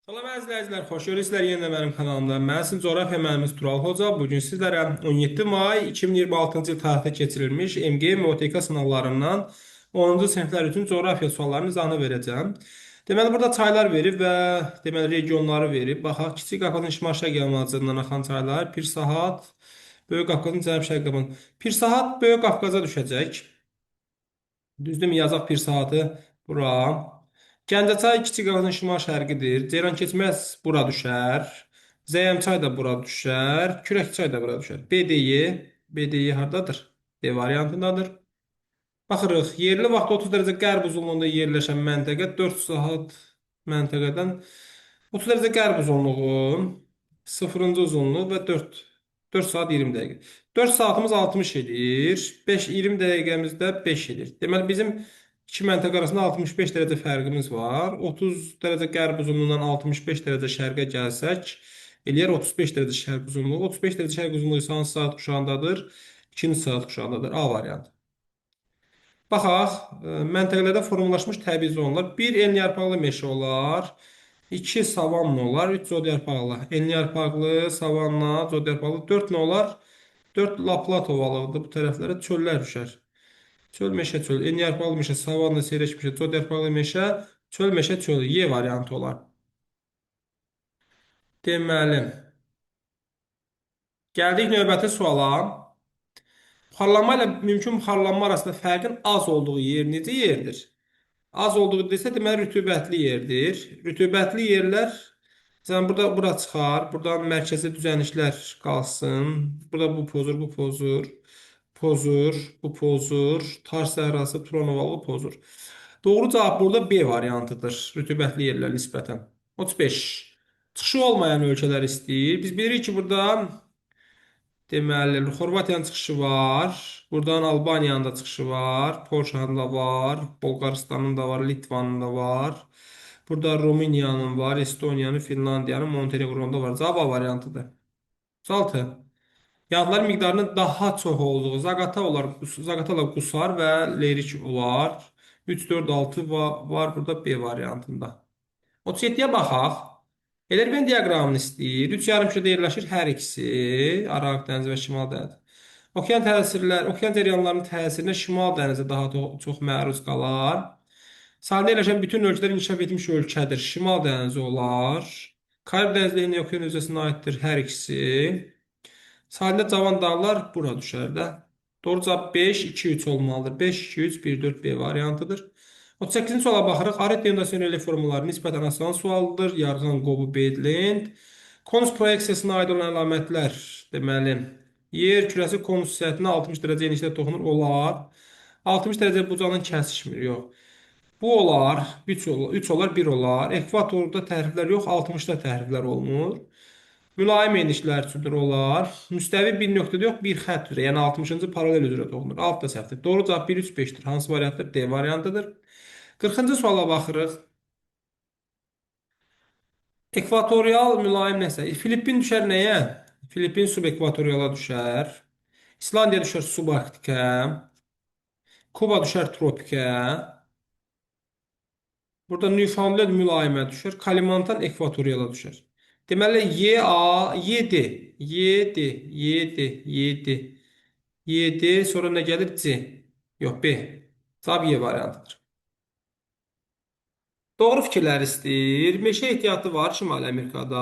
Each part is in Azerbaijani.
Salam əzizlər, xoş gördüksüz yenə mənim kanalımda. Mən sizin coğrafiya müəlliminiz Tural Hoca. Bugün sizlərə 17 may 2026-cı il tarixdə keçirilmiş MG MOTK sınavlarından 10-cu siniflər üçün coğrafiya suallarının izahını verəcəm. Deməli, burada çaylar verib və deməli regionları verib. Baxaq, Kiçik Qafqazın şimal-şərq yamacından axan çaylar, Pirsahat, Böyük Qafqazın cənub-şərq yamacı. Pirsahat Böyük Qafqaza düşəcək. Düzdürmü? Yazaq Pirsahatı bura. Gəncəçay Kiçik Qafqazın şimal-şərqidir. Ceyrankeçməz bura düşər. Zəyəmçay da bura düşər. Kürəkçay da bura düşər. BDY, BDY hardadır? D variantındadır. Baxırıq, yerli vaxt 30 dərəcə qərb uzunluğunda yerləşən məntəqə 4 saat məntəqədən 30 dərəcə qərb uzunluğu, sıfırıncı uzunluq və 4 saat 20 dəqiqə. 4 saatımız 60 edir. 20 dəqiqəmiz də 5 edir. Deməli bizim iki məntəqə arasında 65 dərəcə fərqimiz var. 30 dərəcə qərb uzunluğundan 65 dərəcə şərqə gəlsək, eləyər 35 dərəcə şərq uzunluğu. 35 dərəcə şərq uzunluğu isə hansı saat kuşağındadır? 2-ci saat kuşağındadır. A variantı. Baxaq, məntəqələrdə formalaşmış təbii zonalar. 1 enliyarpaqlı meşə olar, 2 savanna olar, 3 zodyarpaqlı. Enliyarpaqlı, savanna, zodyarpaqlı, 4 nə olar? 4 laplato ovalıqdır. Bu tərəflərə çöllər düşər. Çöl meşə çöl. Enliyarpaqlı meşə, savanna, seyrək meşə, zodyarpaqlı meşə, çöl meşə çöl. Y variantı olar. Deməli, gəldik növbəti suala. Buxarlanma ilə mümkün buxarlanma arasında fərqin az olduğu yer necə yerdir? Az olduğu desə deməli rütubətli yerdir. Rütubətli yerlər məsələn burada bura çıxar. Buradan mərkəzi düzənliklər qalsın. Burada bu pozur, bu pozur. Pozur, bu pozur. Tar səhrası, Turanovalı pozur. Doğru cavab burada B variantıdır. Rütubətli yerlər nisbətən. 35. Çıxışı olmayan ölkələr istəyir. Biz bilirik ki, burada deməli, Xorvatiyanın çıxışı var. Buradan Albaniyanın da çıxışı var. Polşanın da var. Bolqarıstanın da var. Litvanın da var. Burada Rumıniyanın var. Estoniyanın, Finlandiyanın, Montenegronun da var. Cavab A variantıdır. 36. Yağların miqdarının daha çox olduğu Zaqatala, Qusar və Lerik olar. 3, 4, 6 var burada B variantında. 37-yə baxaq. Elerben diaqramını istəyir. Üç yarımkürədə yerləşir hər ikisi. Araq dənizi və Şimal dənizi. Okean cəryanlarının təsirinə Şimal dənizi daha çox məruz qalar. Sahildə yerləşən bütün ölkələr inkişaf etmiş ölkədir. Şimal dənizi olar. Karib dənizi ilə okean hüzəsinə aiddir hər ikisi. Sahildə cavan dağlar bura düşər də. Doğru cavab 5, 2, 3 olmalıdır. 5, 2, 3, 1, 4, B variantıdır. 38-ci suala baxırıq. Aret dendasionelli formaları nisbətən asan sualdır. Yarğan, qobu, bedlend. Konus proyeksiyasına aid olan əlamətlər, deməli, yer kürəsi konus səthinə 60 dərəcə enişdə toxunur, olar. 60 dərəcə bucağının kəsişmir, yox. Bu olar, 3 olar, 1 olar. Ekvatorda təriflər yox, 60-da təriflər olunur. Mülayim enişlər üçündür olar. Müstəvi bir nöqtədə yox, bir xətt üzrə, yəni 60-cı paralel üzrə toxunur. Alt da səhvdir. Doğru cavab 1, 3, 5-dir. Hansı variantdır? D variantıdır. 40-cı suala baxırıq. Ekvatorial mülayim nəsə? Filippin düşər nəyə? Filippin subekvatoriala düşər. İslandiya düşər subarktikə. Kuba düşər tropikə. Burada Newfoundland mülayimə düşər. Kalimantan ekvatoriala düşər. Deməli YA 7. 7, 7, 7. 7 sonra nə gəlir? C. Yox, B. Cavab Y variantıdır. Doğru fikirlər istəyir. Meşə ehtiyatı var Şimali Amerikada.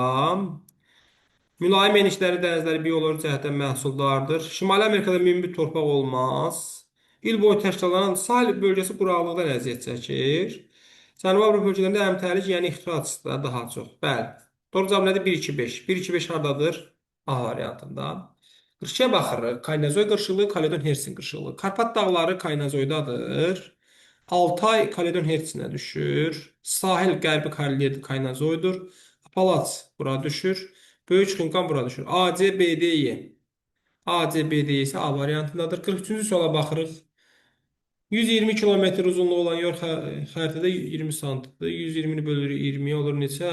Mülayim enişləri dənizləri bioloji cəhətdən məhsuldardır. Şimali Amerikada münbit torpaq olmaz. İl boyu təkrarlanan sahil bölgəsi quraqlıqdan əziyyət çəkir. Cənubi Avropa ölkələrində əmtəlik, yəni ixtiraç da daha çox. Bəli. Doğru cavab nədir? 1, 2, 5. 1, 2, 5 hardadır? A variantında. 42-yə baxırıq. Kaynazoy qırşığı, Kaledon Hersin qırşığı. Karpat dağları Kaynazoydadır. Altay Kaledon Hersinə düşür. Sahil Qərbi Kareliya Kaynazoydur. Apalaç bura düşür. Böyük Xınqan bura düşür. ACBDY. ACBDY isə A variantındadır. 43-cü suala baxırıq. 120 kilometr uzunluğu olan yol xəritədə 20 santidir. 120-ni bölürük 20 olur neçə?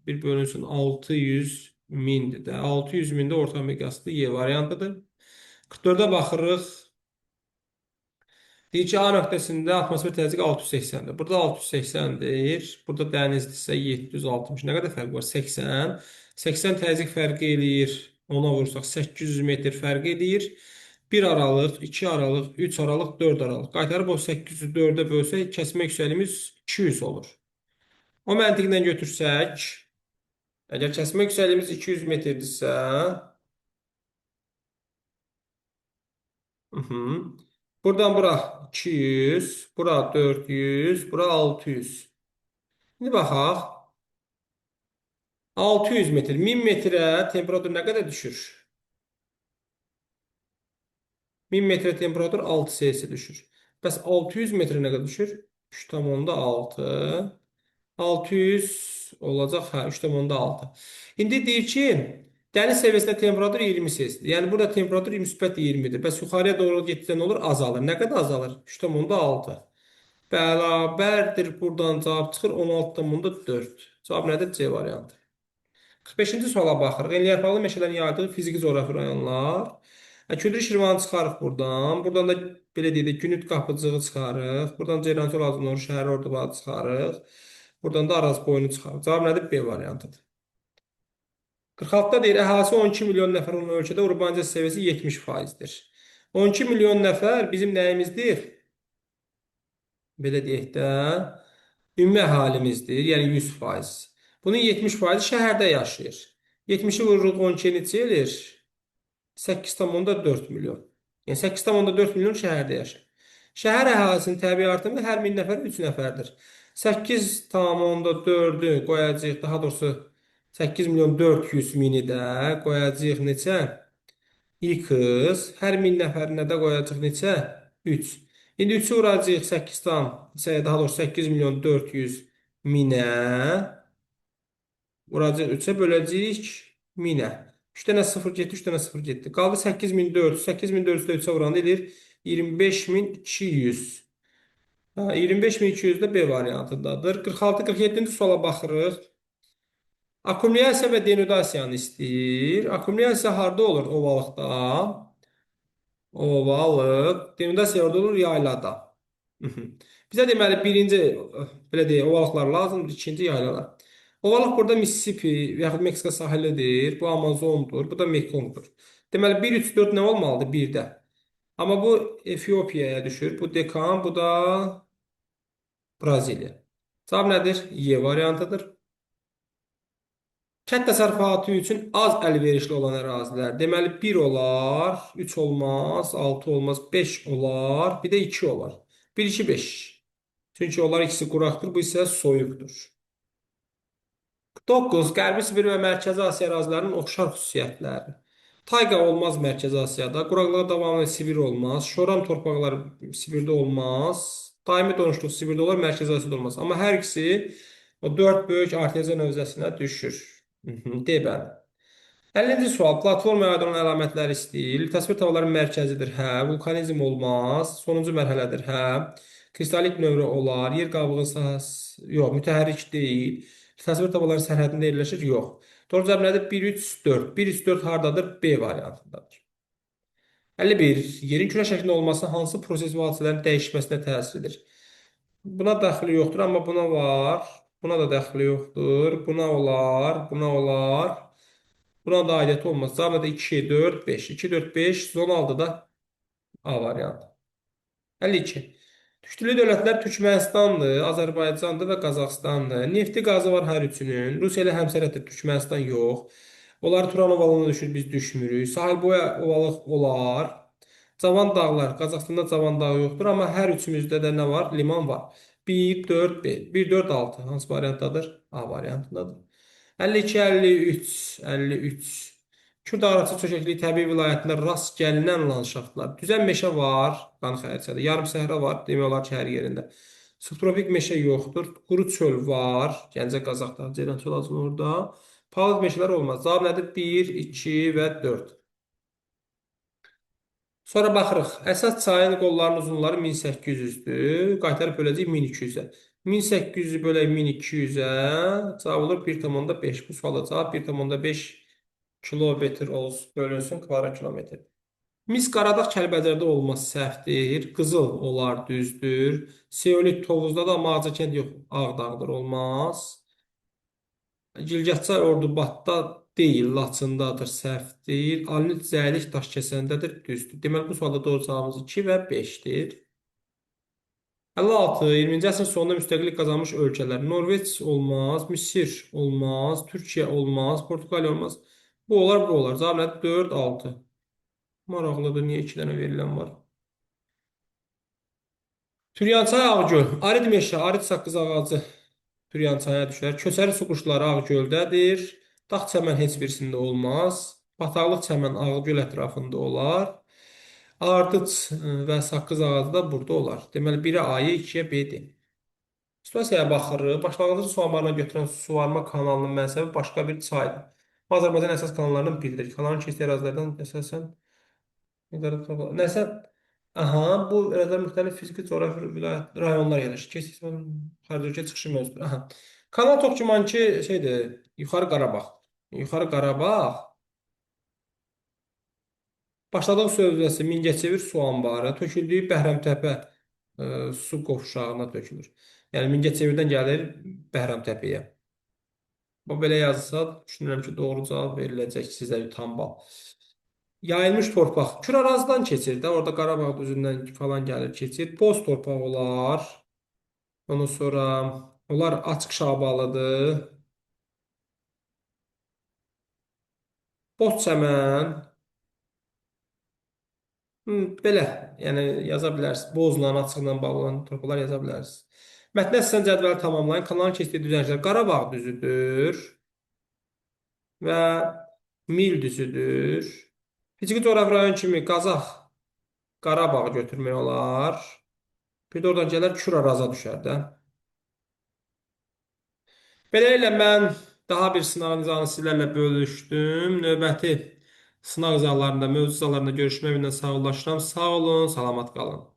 Bir bölünsün 600 mindir də. 600 min də orta miqyaslı Y variantıdır. 44-ə baxırıq. Deyir ki, A nöqtəsində atmosfer təzyiqi 680-dir. Burada 680-dir. Burada dənizdirsə 760. Nə qədər fərq var? 80. 80 təzyiq fərqi eləyir. Ona vursaq 800 metr fərq eləyir. 1 aralıq, 2 aralıq, 3 aralıq, 4 aralıq. Qaytarıb o 800-ü 4-ə bölsək, kəsmə yüksəkliyimiz 200 olur. O məntiqlə götürsək, əgər kəsmə yüksəkliyimiz 200 metrdirsə, buradan bura 200, bura 400, bura 600. İndi baxaq. 600 metr, 1000 metrə temperatur nə qədər düşür? 1000 metrə temperatur 6 Selsi düşür. Bəs 600 metrə nə qədər düşür? 3,6. 600 olacaq, hə, 3,6. İndi deyir ki, dəniz səviyyəsində temperatur 20 Selsidir. Yəni burada temperatur müsbət 20-dir. Bəs yuxarıya doğru getsə nə olur? Azalır. Nə qədər azalır? 3,6. Bərabərdir. Buradan cavab çıxır 16,4. Cavab nədir? C variantı. 45-ci suala baxırıq. Enliyarpaqlı meşələrin yaydığı fiziki coğrafi rayonlar. Küdri Şirvanı çıxarıq buradan. Buradan da belə deyək də Günüt qapıcığı çıxarıq. Buradan Ceyrançol Azunor şəhər ordubağı çıxarıq. Buradan da Araz boyunu çıxarıq. Cavab nədir? B variantıdır. 46-da deyir, əhalisi 12 milyon nəfər olan ölkədə urbanizasiya səviyyəsi 70%-dir. 12 milyon nəfər bizim nəyimizdir? Belə deyək də, ümumi əhalimizdir, yəni 100%. Bunun 70%-i şəhərdə yaşayır. 70-i vururuq 12-yə neçə eləyir? 8,4 milyon. Yəni 8,4 milyon şəhərdə yaşayır. Şəhər əhalisinin təbii artımı hər 1000 nəfər 3 nəfərdir. 8,4-ü qoyacağıq, daha doğrusu 8 milyon 400 mini də qoyacağıq neçə? X. Hər 1000 nəfərinə də qoyacağıq neçə? 3. İndi 3-ü vuracağıq 8-dan, daha doğrusu 8 milyon 400 minə. Vuracağıq 3-ə, böləcəyik 1000-ə. 3 dənə 0 getdi, 3 dənə 0 getdi. Qaldı 8400. 8400-də 3-ə vuranda edir 25200. 25200 də B variantındadır. 46-47-ci suala baxırıq. Akkumulasiya və denudasiyanı istəyir. Akkumulasiya harda olur? Ovalıqda. Ovalıq. Denudasiya orada olur yaylada. Bizə deməli birinci belə deyək, ovalıqlar lazımdır, ikinci yaylalar. Ovalıq burada Mississippi və yaxud Meksika sahilidir. Bu Amazondur, bu da Mekongdur. Deməli 1, 3, 4 nə olmalıdır? 1-də. Amma bu Efiopiyaya düşür. Bu Dekan, bu da Braziliya. Cavab nədir? Y variantıdır. Kənd təsərrüfatı üçün az əlverişli olan ərazilər. Deməli 1 olar, 3 olmaz, 6 olmaz, 5 olar, bir də 2 olar. 1, 2, 5. Çünki onlar ikisi quraqdır, bu isə soyuqdur. 9. Qərbi Sibir və Mərkəzi Asiya ərazilərinin oxşar xüsusiyyətləri. Tayqa olmaz Mərkəzi Asiyada, quraqlığa davamlı Sibir olmaz, şoran torpaqlar Sibirdə olmaz, daimi donuşluq Sibirdə olar, Mərkəzi Asiyada olmaz. Amma hər ikisi o 4 böyük arteziyan hövzəsinə düşür. D bəli. 50-ci sual. Platforma yaydıran əlamətləri istəyir. Təsvir tavalarının mərkəzidir. Hə. Vulkanizm olmaz. Sonuncu mərhələdir. Hə. Kristalik növrə olar. Yer qabığı sahəsi. Yox, mütəhərrik deyil. Təsvir tavalarının sərhədində yerləşir. Yox. Doğru cavab nədir? 1, 3, 4. 1, 3, 4 hardadır? B variantındadır. 51. Yerin kürə şəklində olması hansı proses vasitələrin dəyişməsinə təsir edir? Buna dəxli yoxdur, amma buna var. Buna da dəxli yoxdur. Buna olar. Buna olar. Buna da aidiyyəti olmaz. Cavab da 2, 4, 5. 2, 4, 5. Zon aldı da A variantı. 52. Tüktülü dövlətlər Türkmənistandır, Azərbaycandır və Qazaxıstandır. Nefti qazı var hər üçünün. Rusiya ilə həmsərhəddir, Türkmənistan yox. Onlar Turan ovalına düşür, biz düşmürük. Sahil boyu ovalıq olar. Cavan dağlar, Qazaxstanda Cavan dağı yoxdur, amma hər üçümüzdə də nə var? Liman var. 1, 4, 5. 1, 4, 6. Hansı variantdadır? A variantındadır. 52, 53, 53. Kürd arası çökəkliyi təbii vilayətində rast gəlinən landşaftlar. Düzən meşə var, qan xəritədə. Yarım səhra var, demək olar ki, hər yerində. Subtropik meşə yoxdur. Quru çöl var. Gəncə, Qazaxda, Ceyrançol azın orada. Palıd meşələr olmaz. Cavab nədir? 1, 2 və 4. Sonra baxırıq. Əsas çayın qollarının uzunluqları 1800-dür. Qaytarıb böləcəyik 1200-ə. 1800-ü bölək 1200-ə. Cavab olur 1,5. Bu sualda cavab 1,5 kilometr olsun, bölünsün kvadrat kilometr. Mis Qaradağ Kəlbəcərdə olmaz, səhvdir. Qızıl olar, düzdür. Seolit Tovuzda da Ağcakənd yox, Ağdağdır, olmaz. Gilgəçay Ordubadda deyil, Laçındadır, səhvdir. Alinit Zəylik Daşkəsəndədir, düzdür. Deməli, bu sualda doğru cavabımız 2 və 5-dir. 56. 20-ci əsrin sonunda müstəqillik qazanmış ölkələr. Norveç olmaz, Misir olmaz, Türkiyə olmaz, Portuqaliya olmaz. Bu olar, bu olar. Cavab nədir? 4, 6. Maraqlıdır, niyə 2 dənə verilən var? Türyançay Ağgöl. Arid meşə, arid saqqız ağacı Türyançaya düşər. Köçəri su quşları Ağgöldədir. Dağ çəmən heç birisində olmaz. Bataqlıq çəmən Ağgöl ətrafında olar. Ardıc və saqqız ağacı da burada olar. Deməli, 1-ə A-yı, 2-yə B-dir. Situasiyaya baxırıq. Başlanğıcı su anbarına götürən suvarma kanalının mənsəbi başqa bir çaydır. Azərbaycan əsas kanallarından biridir. Kanalın keçdiyi ərazilərdən əsasən nəsə, aha, bu ərazidə müxtəlif fiziki, coğrafi vilayət, rayonlar yerləşir. Keçid xarici ölkə çıxışı mövzudur. Aha. Kanal Toxçumanki şeydir, Yuxarı Qarabağ. Yuxarı Qarabağ başladığı su hövzəsi Mingəçevir su anbarı, töküldüyü Bəhrəmtəpə su qovşağına tökülür. Yəni Mingəçevirdən gəlir Bəhrəmtəpəyə. Bu belə yazılsa, düşünürəm ki, doğru cavab veriləcək sizə tam bal. Yayılmış torpaq. Kür Arazdan keçir də, orada Qarabağ düzündən falan gəlir, keçir. Boz torpaq olar. Ondan sonra onlar açıq şabalıdır. Boz çəmən. Belə, yəni yaza bilərsiniz. Bozla, açıqla bağlanan torpaqlar yaza bilərsiniz. Mətndə əsasən cədvəli tamamlayın. Kanalın keçdiyi düzənliklər Qarabağ düzüdür və Mil düzüdür. Fiziki coğrafi rayon kimi Qazax, Qarabağ götürmək olar. Bir də oradan gələr Kür Araza düşər də. Beləliklə mən daha bir sınaq nizamını sizlərlə bölüşdüm. Növbəti sınaq zalarında, mövzu zalarında görüşmək ümidlə sağollaşıram. Sağ olun, salamat qalın.